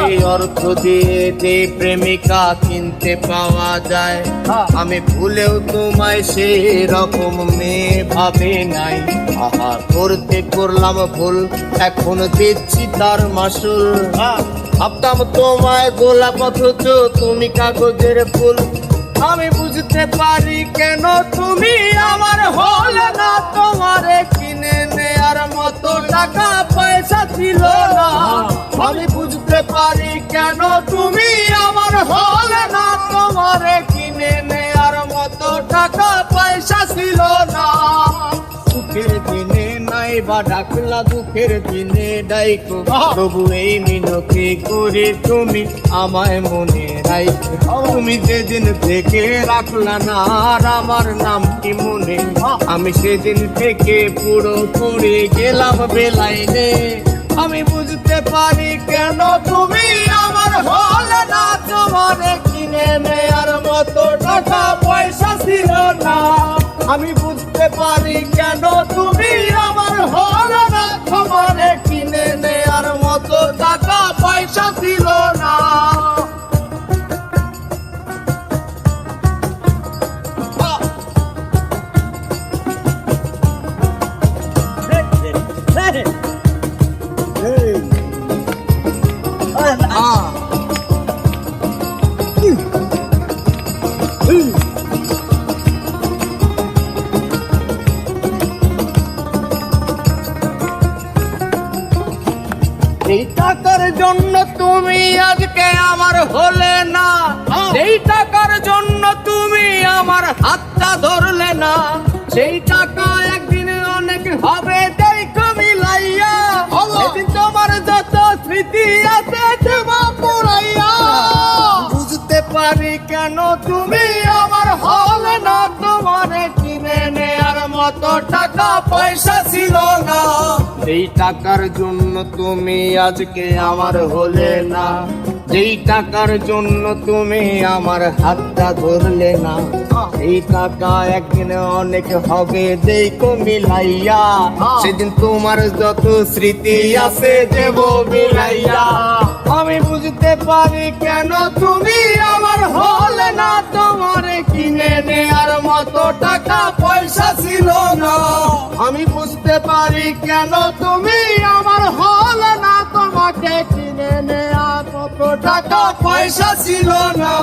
এই অর্থ দিয়ে যে প্রেমিকা কিনতে পাওয়া যায়, আমি ভুলেও তোমায় সেই রকম মেয়ে ভাবে নাই। আহা করতে করলাম ভুল, এখন দিচ্ছি তার মাসুল। ভাবতাম তোমায় গোলাপ অথচ তুমি কাগজের ফুল। আমি বুঝতে পারি কেন তুমি আমার হলে না, তোমারে কিনে নেয়ার মতো টাকা পয়সা ছিল না। আমি বুঝতে পারি কেন তুমি আমার হলে না, তোমারে কিনে নেয়ার মতো টাকা পয়সা ছিল না। সুখের দিনে নাই বা ডাকলা, দুঃখের দিনে ডাইকো, তবু এই মিনতি করে তুমি আমায় মনে রাখো। তুমি যেদিন থেকে রাখলা না আর আমার নাম কি মনে, আমি সেদিন থেকে পুরো পড়ে গেলাম বেলাইনে। আমি বুঝতে পারি কেন তুমি আমার হলে না, তোমারে কিনে নেয়ার মতো টাকা পয়সা ছিল না। আমি বুঝতে পারি কেন তুমি আমার হলে না, তোমারে কিনে নেয়ার মতো টাকা পয়সা ছিল না। এই টাকার জন্য তুমি আজকে আমার হলে না, সেই টাকার জন্য তুমি আমার হাতটা ধরলে না। সেই টাকা একদিন অনেক হবে দেখো মিলাইয়া, সেদিন তোমার যত স্মৃতি আছে দেবা পুরাইয়া। বুঝতে পারি কেন তুমি আমার হলে না, তোমারে কিনে নেয়ার মতো টাকা পয়সা ছিল না। এই টাকার জন্য তুমি আজকে আমার হলে না, যেই টাকার জন্য তুমি আমার হাতটা ধরলে না। এই টাকা একদিন অনেক হবে দেখো মিলাইয়া, সেদিন তোমার যত স্মৃতি আছে দেব মিলাইয়া। আমি বুঝতে পারি কেন তুমি আমার হলে না, তোমারে কিনে নেয়ার মতো টাকা পয়সা ছিল না। আমি বুঝতে পারি কেন তুমি আমার হলে না, তোমাকে কিনে নেয়ার মতো টাকা পয়সা ছিল না।